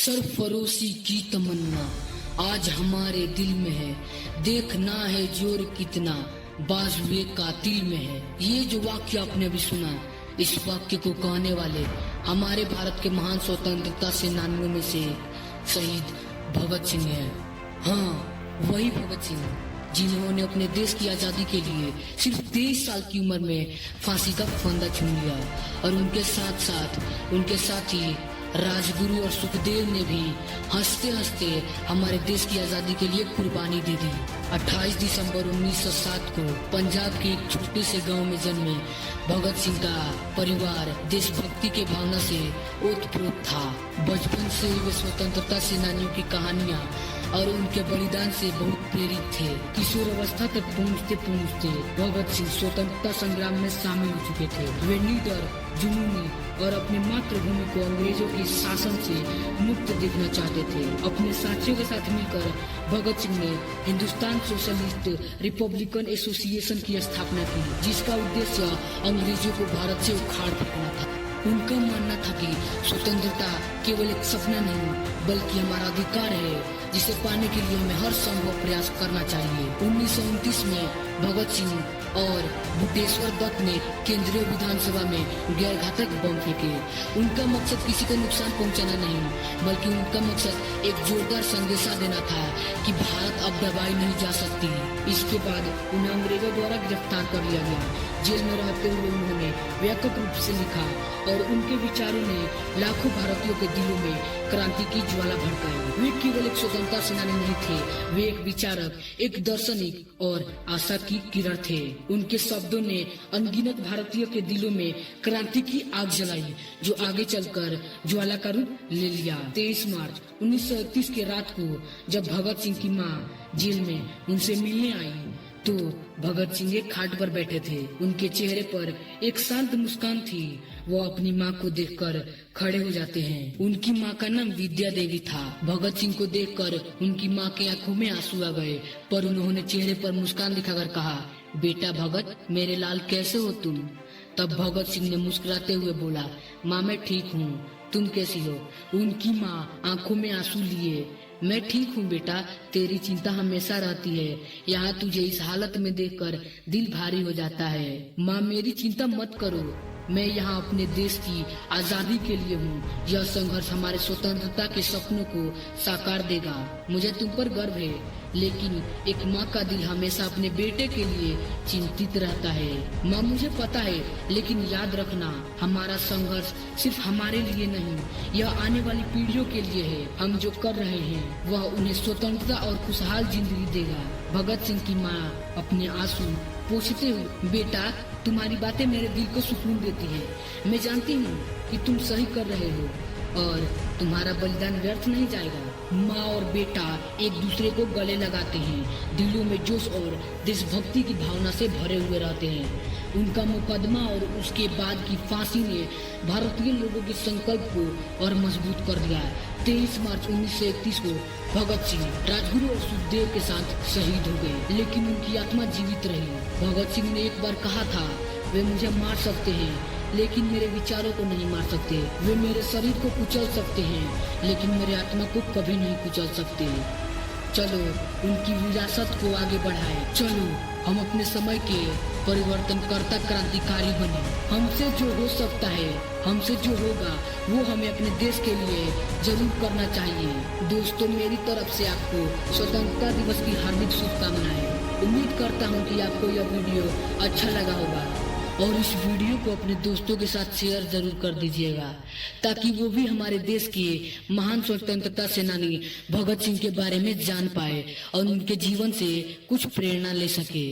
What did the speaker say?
सरफरोशी की तमन्ना आज हमारे दिल में है, देखना है जोर कितना बाजुए कातिल में है। ये जो वाक्य आपने अभी सुना, इस वाक्य को कहने वाले हमारे भारत के महान स्वतंत्रता सेनानियों में से शहीद भगत सिंह हैं। हाँ, वही भगत सिंह जिन्होंने अपने देश की आजादी के लिए सिर्फ 23 साल की उम्र में फांसी का फंदा चुन लिया और उनके साथ उनके साथी राजगुरु और सुखदेव ने भी हंसते हंसते हमारे देश की आजादी के लिए कुर्बानी दे दी। 28 दिसंबर 1907 को पंजाब के एक छोटे से गांव में जन्मे भगत सिंह का परिवार देशभक्ति के भावना से ओतप्रोत था। बचपन से ही वे स्वतंत्रता सेनानियों की कहानियां और उनके बलिदान से बहुत प्रेरित थे। किशोर अवस्था तक पहुँचते पहुँचते भगत सिंह स्वतंत्रता संग्राम में शामिल हो चुके थे। वे निडर, जुनूनी और अपनी मातृभूमि को अंग्रेजों के शासन से मुक्त देखना चाहते थे। अपने साथियों के साथ मिलकर भगत सिंह ने हिंदुस्तान सोशलिस्ट रिपब्लिकन एसोसिएशन की स्थापना की, जिसका उद्देश्य अंग्रेजों को भारत से उखाड़ फेंकना था। उनका मानना था कि स्वतंत्रता केवल एक सपना नहीं बल्कि हमारा अधिकार है, जिसे पाने के लिए हमें हर संभव प्रयास करना चाहिए। 1929 में भगत सिंह और बुटेश्वर दत्त ने केंद्रीय विधानसभा में गैर घातक बम फेंके। उनका मकसद किसी को नुकसान पहुंचाना नहीं बल्कि उनका मकसद एक जोरदार संदेशा देना था कि भारत अब दबाई नहीं जा सकती। इसके बाद उन्हें अंग्रेजों द्वारा गिरफ्तार कर लिया गया। जेल में रहते हुए उन्होंने व्यापक रूप से लिखा और उनके विचारों ने लाखों भारतीयों के दिलों में क्रांति की ज्वाला भड़काई। वे केवल एक स्वतंत्रता सेनानी नहीं थे, वे एक विचारक, एक दार्शनिक और आशा की किरण थे। उनके शब्दों ने अनगिनत भारतीयों के दिलों में क्रांति की आग जलाई, जो आगे चलकर ज्वाला का रूप ले लिया। 23 मार्च 1931 की रात को जब भगत सिंह की मां जेल में उनसे मिलने आई तो भगत सिंह एक खाट पर बैठे थे। उनके चेहरे पर एक शांत मुस्कान थी। वो अपनी मां को देखकर खड़े हो जाते हैं। उनकी मां का नाम विद्या देवी था। भगत सिंह को देखकर उनकी मां के आंखों में आंसू आ गए, पर उन्होंने चेहरे पर मुस्कान दिखाकर कहा, बेटा भगत, मेरे लाल कैसे हो तुम? तब भगत सिंह ने मुस्कुराते हुए बोला, माँ मैं ठीक हूँ, तुम कैसी हो? उनकी माँ आंखों में आंसू लिए, मैं ठीक हूँ बेटा, तेरी चिंता हमेशा रहती है। यहाँ तुझे इस हालत में देखकर दिल भारी हो जाता है। माँ मेरी चिंता मत करो, मैं यहाँ अपने देश की आजादी के लिए हूँ। यह संघर्ष हमारे स्वतंत्रता के सपनों को साकार देगा। मुझे तुम पर गर्व है, लेकिन एक माँ का दिल हमेशा अपने बेटे के लिए चिंतित रहता है। माँ मुझे पता है, लेकिन याद रखना, हमारा संघर्ष सिर्फ हमारे लिए नहीं, यह आने वाली पीढ़ियों के लिए है। हम जो कर रहे हैं वह उन्हें स्वतंत्रता और खुशहाल जिंदगी देगा। भगत सिंह की माँ अपने आंसू पोंछते हुए, बेटा तुम्हारी बातें मेरे दिल को सुकून देती है। मैं जानती हूँ कि तुम सही कर रहे हो और तुम्हारा बलिदान व्यर्थ नहीं जाएगा। माँ और बेटा एक दूसरे को गले लगाते हैं, दिलों में जोश और देशभक्ति की भावना से भरे हुए रहते हैं। उनका मुकदमा और उसके बाद की फांसी ने भारतीय लोगों के संकल्प को और मजबूत कर दिया। 23 मार्च 1931 को भगत सिंह राजगुरु और सुखदेव के साथ शहीद हो गए, लेकिन उनकी आत्मा जीवित रही। भगत सिंह ने एक बार कहा था, वे मुझे मार सकते हैं लेकिन मेरे विचारों को नहीं मार सकते। वे मेरे शरीर को कुचल सकते हैं लेकिन मेरे आत्मा को कभी नहीं कुचल सकते। चलो उनकी विरासत को आगे बढ़ाएं। चलो हम अपने समय के परिवर्तनकर्ता क्रांतिकारी बने। हमसे जो हो सकता है, हमसे जो होगा, वो हमें अपने देश के लिए जरूर करना चाहिए। दोस्तों, मेरी तरफ से आपको स्वतंत्रता दिवस की हार्दिक शुभकामनाएं। उम्मीद करता हूँ कि आपको यह वीडियो अच्छा लगा होगा और इस वीडियो को अपने दोस्तों के साथ शेयर जरूर कर दीजिएगा, ताकि वो भी हमारे देश के महान स्वतंत्रता सेनानी भगत सिंह के बारे में जान पाए और उनके जीवन से कुछ प्रेरणा ले सके।